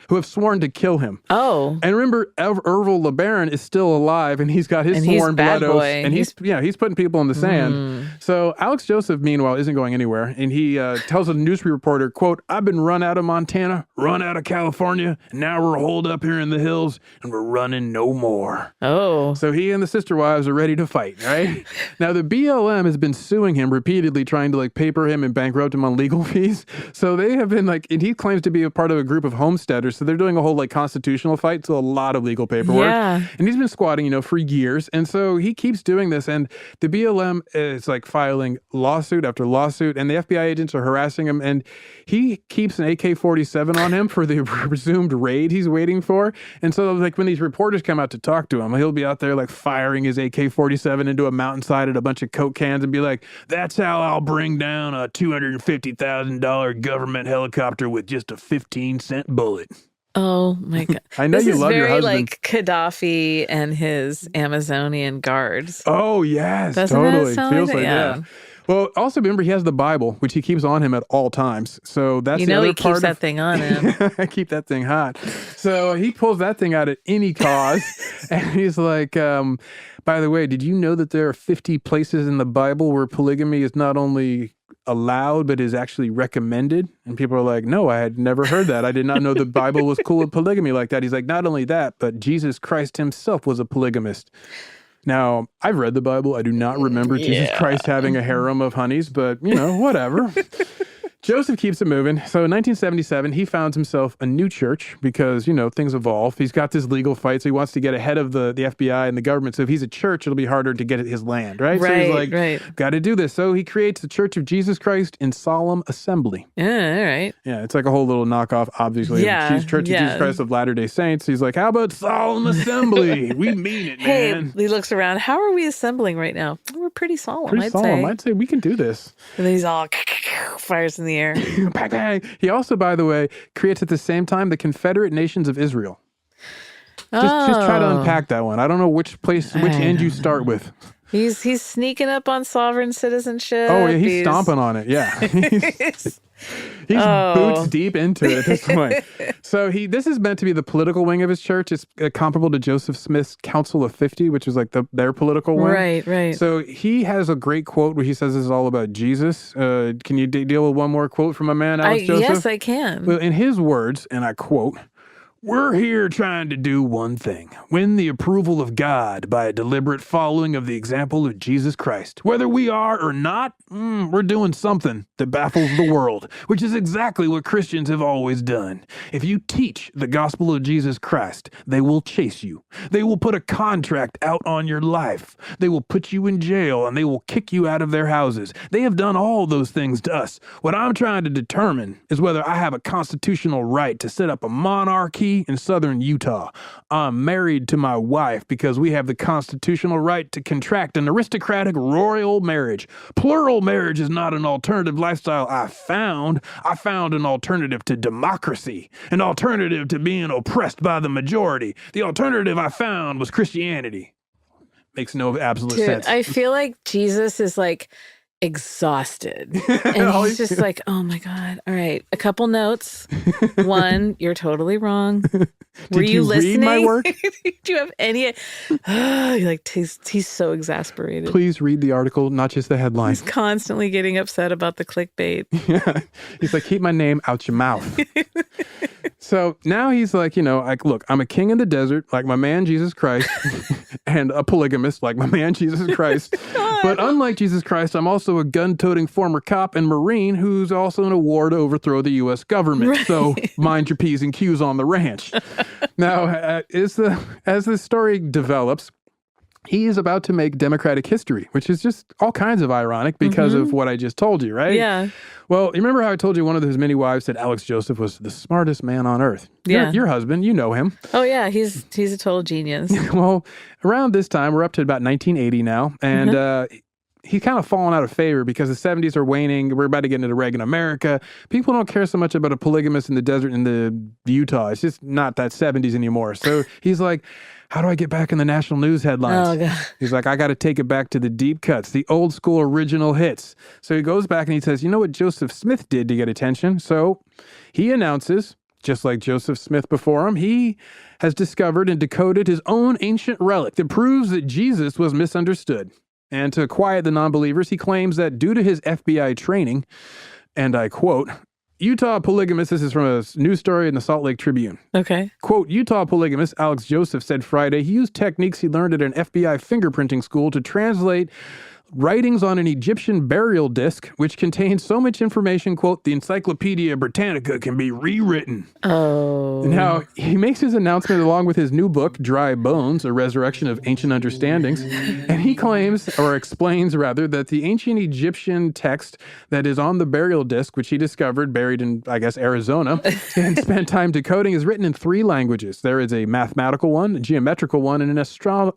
who have sworn to kill him. Oh. And remember, Ervil LeBaron is still alive and he's got his And sworn he's bad blood oath. boy. And he's putting people in the sand. So Alex Joseph, meanwhile, isn't going anywhere. And he tells a news reporter, quote, "I've been run out of Montana, run out of California, and now we're holed up here in the hills and we're running no more." Oh. So he and the sister wives are ready to fight, right? Now the BLM has been suing him repeatedly, trying to like paper him and bankrupt him on legal fees. So they have been like, and he claims to be a part of a group of homesteaders. So they're doing a whole like constitutional fight. So a lot of legal paperwork. Yeah. And he's been squatting, for years. And so he keeps doing this. And the BLM is like filing lawsuit after lawsuit. And the FBI agents are harassing him. And he keeps an AK-47 on him for the presumed raid he's waiting for. And so like when these reporters come out to talk to him, he'll be out there like firing his AK-47 into a mountainside at a bunch of Coke cans and be like, "That's how I'll bring down a $250,000 government helicopter with just a 15-cent bullet." Oh my God. I know this you is love your very husband. like Gaddafi and his Amazonian guards. Oh, yes, Doesn't totally. that sound Feels like like, it? yeah. Well, also remember, he has the Bible, which he keeps on him at all times. So that's the other he part keeps that thing on him. I keep that thing hot. So he pulls that thing out at any cause. And he's like, by the way, did you know that there are 50 places in the Bible where polygamy is not only allowed, but is actually recommended? And people are like, "No, I had never heard that. I did not know the Bible was cool with polygamy like that." He's like, "Not only that, but Jesus Christ himself was a polygamist." Now, I've read the Bible. I do not remember Jesus Christ having a harem of honeys, but, whatever. Joseph keeps it moving. So in 1977, he founds himself a new church because, things evolve. He's got this legal fight, so he wants to get ahead of the FBI and the government. So if he's a church, it'll be harder to get his land, right? So he's like, got to do this. So he creates the Church of Jesus Christ in Solemn Assembly. Yeah, all right. Yeah, it's like a whole little knockoff, obviously. Yeah, Church of Jesus Christ of Latter-day Saints. He's like, "How about Solemn Assembly? We mean it, man." He looks around. How are we assembling right now? We're pretty solemn, Pretty solemn. I'd say we can do this. And then he's all fires in the air. Bang, bang. He also, by the way, creates at the same time the Confederate Nations of Israel. Just try to unpack that one. I don't know which end you start with. He's sneaking up on sovereign citizenship. Oh, yeah, he's stomping on it. Yeah. He's boots deep into it at this point. So this is meant to be the political wing of his church. It's comparable to Joseph Smith's Council of 50, which is like their political wing. Right. So he has a great quote where he says this is all about Jesus. Can you deal with one more quote from a man, Alex Joseph? Yes, I can. Well, in his words, and I quote, "We're here trying to do one thing, win the approval of God by a deliberate following of the example of Jesus Christ. Whether we are or not, we're doing something that baffles the world, which is exactly what Christians have always done. If you teach the gospel of Jesus Christ, they will chase you. They will put a contract out on your life. They will put you in jail and they will kick you out of their houses. They have done all those things to us. What I'm trying to determine is whether I have a constitutional right to set up a monarchy City in southern Utah. I'm married to my wife because we have the constitutional right to contract an aristocratic royal marriage. Plural marriage is not an alternative lifestyle I found. I found an alternative to democracy, an alternative to being oppressed by the majority. The alternative I found was Christianity. Makes no absolute sense. I feel like Jesus is like exhausted. And he's just like, oh my God. All right. A couple notes. One, you're totally wrong. Were you listening? Read my work? Do you have any? Like he's so exasperated. Please read the article, not just the headline. He's constantly getting upset about the clickbait. Yeah. He's like, keep my name out your mouth. So now he's like, look, I'm a king in the desert, like my man Jesus Christ, and a polygamist, like my man Jesus Christ. But unlike Jesus Christ, I'm also a gun-toting former cop and Marine who's also in a war to overthrow the U.S. government. Right. So mind your P's and Q's on the ranch. Now, as the story develops, he is about to make Democratic history, which is just all kinds of ironic because of what I just told you, right? Yeah. Well, you remember how I told you one of his many wives said Alex Joseph was the smartest man on earth? Yeah. Your husband, you know him. Oh, yeah. He's a total genius. Well, around this time, we're up to about 1980 now, and he's kind of fallen out of favor because the 70s are waning. We're about to get into Reagan America. People don't care so much about a polygamist in the desert in the Utah. It's just not that 70s anymore. So he's like, how do I get back in the national news headlines? Oh, God. He's like, I got to take it back to the deep cuts, the old school original hits. So he goes back and he says, you know what Joseph Smith did to get attention? So he announces, just like Joseph Smith before him, he has discovered and decoded his own ancient relic that proves that Jesus was misunderstood. And to quiet the non-believers, he claims that due to his FBI training, and I quote, Utah polygamist, this is from a news story in the Salt Lake Tribune. Okay. Quote, Utah polygamist Alex Joseph said Friday he used techniques he learned at an FBI fingerprinting school to translate writings on an Egyptian burial disc, which contains so much information, quote, the Encyclopedia Britannica can be rewritten. Oh. Now, he makes his announcement along with his new book, Dry Bones, A Resurrection of Ancient Understandings, and he claims, or explains rather, that the ancient Egyptian text that is on the burial disc, which he discovered buried in, I guess, Arizona, and spent time decoding, is written in 3 languages. There is a mathematical one, a geometrical one, and an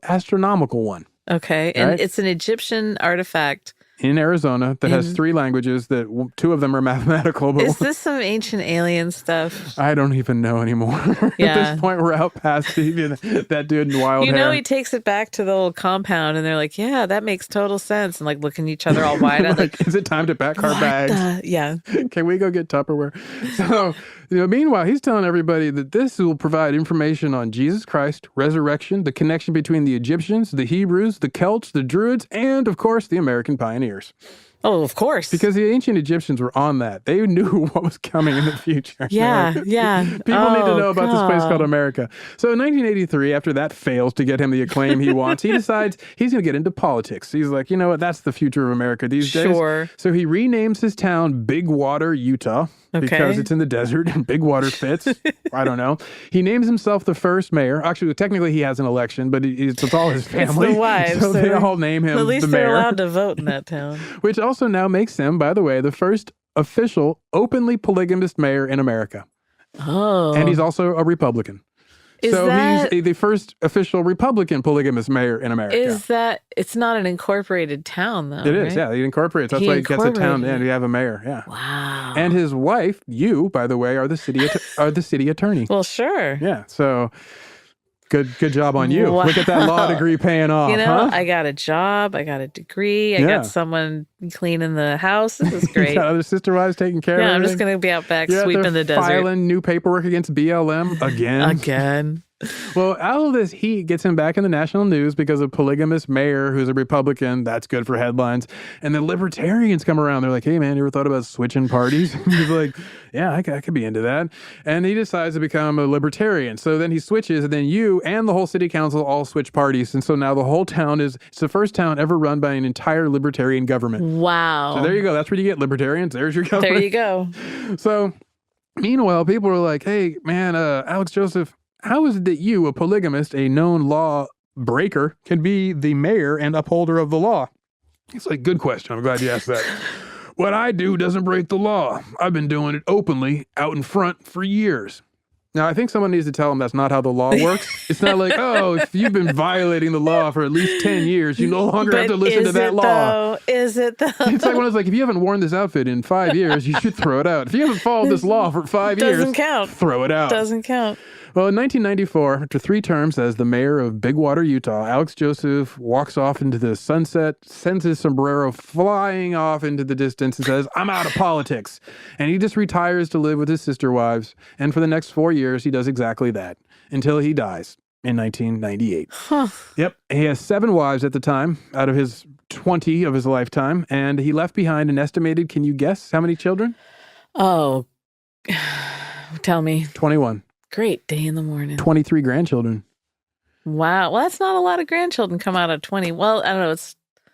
astronomical one. Okay. And it's an Egyptian artifact. In Arizona that has 3 languages that 2 of them are mathematical. But is this some ancient alien stuff? I don't even know anymore. Yeah. At this point, we're out past even that dude in wild hair. He takes it back to the old compound and they're like, yeah, that makes total sense. And like looking at each other all wide. Like, is it time to pack our bags? Yeah. Can we go get Tupperware? So, meanwhile, he's telling everybody that this will provide information on Jesus Christ, resurrection, the connection between the Egyptians, the Hebrews, the Celts, the Druids, and, of course, the American pioneers. Oh, of course. Because the ancient Egyptians were on that. They knew what was coming in the future. Yeah. People need to know about this place called America. So in 1983, after that fails to get him the acclaim he wants, he decides he's going to get into politics. He's like, you know what? That's the future of America these days. Sure. So he renames his town Big Water, Utah. Because it's in the desert and Big Water fits. I don't know. He names himself the first mayor. Actually, technically he has an election, but it's all his family. It's the wives. So they all name him the mayor. At least they're allowed to vote in that town. Which also now makes him, by the way, the first official openly polygamist mayor in America. Oh. And he's also a Republican. He's the first official Republican polygamist mayor in America. It's not an incorporated town, though, It is, yeah. He incorporates. That's why he gets a town and you have a mayor, yeah. Wow. And his wife, you, by the way, are the city attorney. Well, sure. Yeah, so good job on you. Wow. Look at that law degree paying off, huh? I got a job, I got a degree, I got someone cleaning the house. This is great. You got other sister wives taking care of everything. I'm just going to be out back sweeping the desert. Filing new paperwork against BLM again. Well, all of this heat gets him back in the national news because of polygamous mayor who's a Republican. That's good for headlines. And the libertarians come around. They're like, hey, man, you ever thought about switching parties? He's like, yeah, I could be into that. And he decides to become a libertarian. So then he switches, and then you and the whole city council all switch parties. And so now the whole town it's the first town ever run by an entire libertarian government. Wow. So there you go. That's where you get libertarians. There's your government. There you go. So meanwhile, people are like, hey, man, Alex Joseph, how is it that you, a polygamist, a known law breaker, can be the mayor and upholder of the law? It's like, good question. I'm glad you asked that. What I do doesn't break the law. I've been doing it openly out in front for years. Now, I think someone needs to tell him that's not how the law works. It's not like, oh, if you've been violating the law for at least 10 years, you no longer have to listen to that law. Is it though? It's like when I was like, if you haven't worn this outfit in 5 years, you should throw it out. If you haven't followed this law for 5 years, doesn't count. Throw it out. Doesn't count. Well, in 1994, after 3 terms as the mayor of Bigwater, Utah, Alex Joseph walks off into the sunset, sends his sombrero flying off into the distance and says, I'm out of politics. And he just retires to live with his sister wives. And for the next 4 years, he does exactly that until he dies in 1998. Huh. Yep. He has 7 wives at the time out of his 20 of his lifetime. And he left behind an estimated, can you guess how many children? Oh, tell me. 21. Great day in the morning. 23 grandchildren. Wow. Well, that's not a lot of grandchildren come out of 20. Well, I don't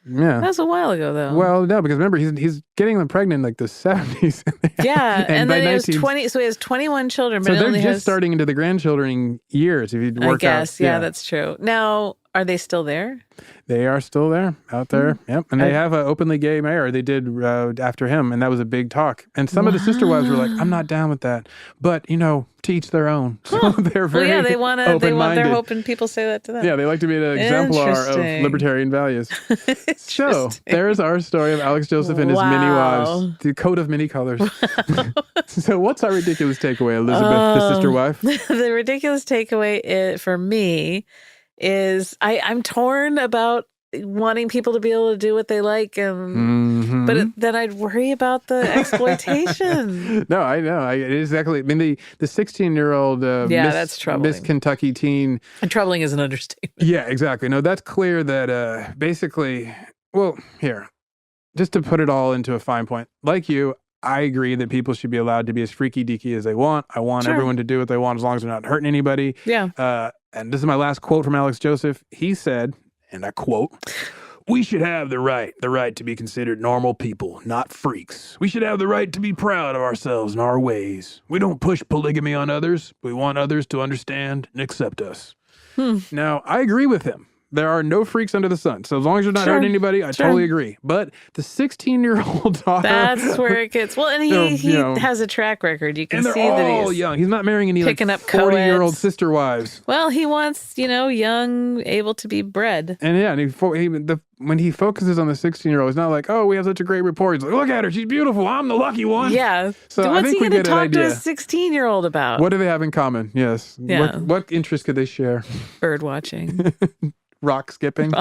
know. That was a while ago, though. Well, no, because remember, he's getting them pregnant in like the 70s. Yeah, and then he has 20. So he has 21 children. But so they're just starting into the grandchildren years. If you work I guess, out, yeah, that's true. Now, are they still there? They are still there, out there. Yep. And they have an openly gay mayor. They did after him, and that was a big talk. And some of the sister wives were like, I'm not down with that. But, to each their own. So they're very they're hoping people say that to them. Yeah, they like to be an exemplar of libertarian values. So there's our story of Alex Joseph and his mini wives. The coat of many colors. So what's our ridiculous takeaway, Elizabeth, the sister wife? The ridiculous takeaway for me is I'm torn about wanting people to be able to do what they like, but then I'd worry about the exploitation. No, I know. Exactly. I mean, the 16-year-old that's troubling. Miss Kentucky teen. And troubling is an understatement. Yeah, exactly. No, that's clear that basically, well, here, just to put it all into a fine point, like you, I agree that people should be allowed to be as freaky deaky as they want. I want everyone to do what they want as long as they're not hurting anybody. Yeah. And this is my last quote from Alex Joseph. He said, and I quote, "We should have the right to be considered normal people, not freaks. We should have the right to be proud of ourselves and our ways. We don't push polygamy on others. We want others to understand and accept us." Now, I agree with him. There are no freaks under the sun. So as long as you're not hurting anybody, I totally agree. But the 16-year-old daughter... That's where it gets... Well, and he has a track record. You can see that he's... And they're all young. He's not marrying any 40-year-old sister wives. Well, he wants, young, able to be bred. And when he focuses on the 16-year-old, it's not like, oh, we have such a great report. He's like, look at her. She's beautiful. I'm the lucky one. Yeah. So what's I think he going to talk to a idea. 16-year-old about? What do they have in common? Yes. Yeah. What interests could they share? Bird watching. Rock skipping.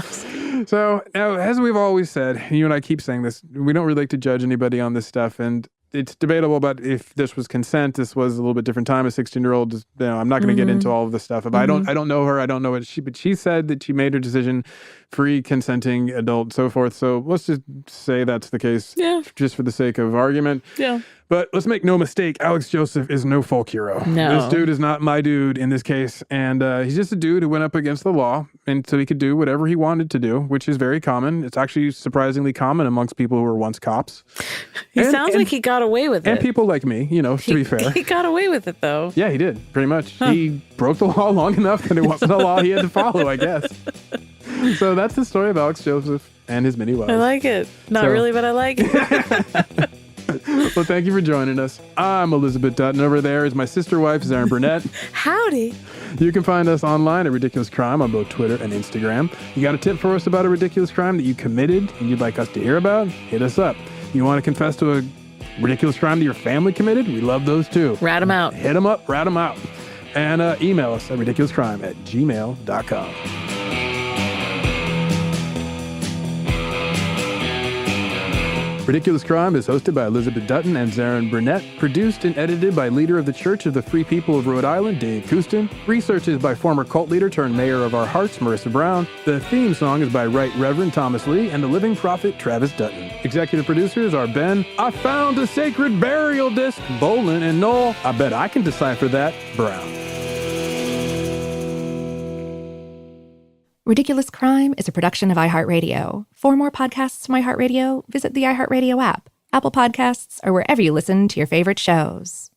So now, as we've always said, you and I keep saying this, we don't really like to judge anybody on this stuff. And it's debatable about if this was consent. This was a little bit different time. A 16-year-old, I'm not going to get into all of this stuff. But I don't know her. I don't know but she said that she made her decision, free, consenting, adult, so forth. So let's just say that's the case. Yeah. Just for the sake of argument. Yeah. But let's make no mistake, Alex Joseph is no folk hero. No. This dude is not my dude in this case. And he's just a dude who went up against the law. And so he could do whatever he wanted to do, which is very common. It's actually surprisingly common amongst people who were once cops. He sounds like he got away with it. And people like me, to be fair. He got away with it, though. Yeah, he did, pretty much. Huh. He broke the law long enough that it wasn't a law he had to follow, I guess. So that's the story of Alex Joseph and his mini wives. I like it. Not really, but I like it. Well, thank you for joining us. I'm Elizabeth Dutton. Over there is my sister wife, Zaron Burnett. Howdy. You can find us online at Ridiculous Crime on both Twitter and Instagram. You got a tip for us about a ridiculous crime that you committed and you'd like us to hear about? Hit us up. You want to confess to a ridiculous crime that your family committed? We love those too. Rat them out. Hit them up, rat them out. And email us at ridiculouscrime@gmail.com. Ridiculous Crime is hosted by Elizabeth Dutton and Zaron Burnett, produced and edited by leader of the Church of the Free People of Rhode Island, Dave Kouston. Research is by former cult leader turned mayor of our hearts, Marissa Brown. The theme song is by Right Reverend Thomas Lee and the living prophet, Travis Dutton. Executive producers are Ben, I found a sacred burial disc, Bolin, and Noel, I bet I can decipher that, Brown. Ridiculous Crime is a production of iHeartRadio. For more podcasts from iHeartRadio, visit the iHeartRadio app, Apple Podcasts, or wherever you listen to your favorite shows.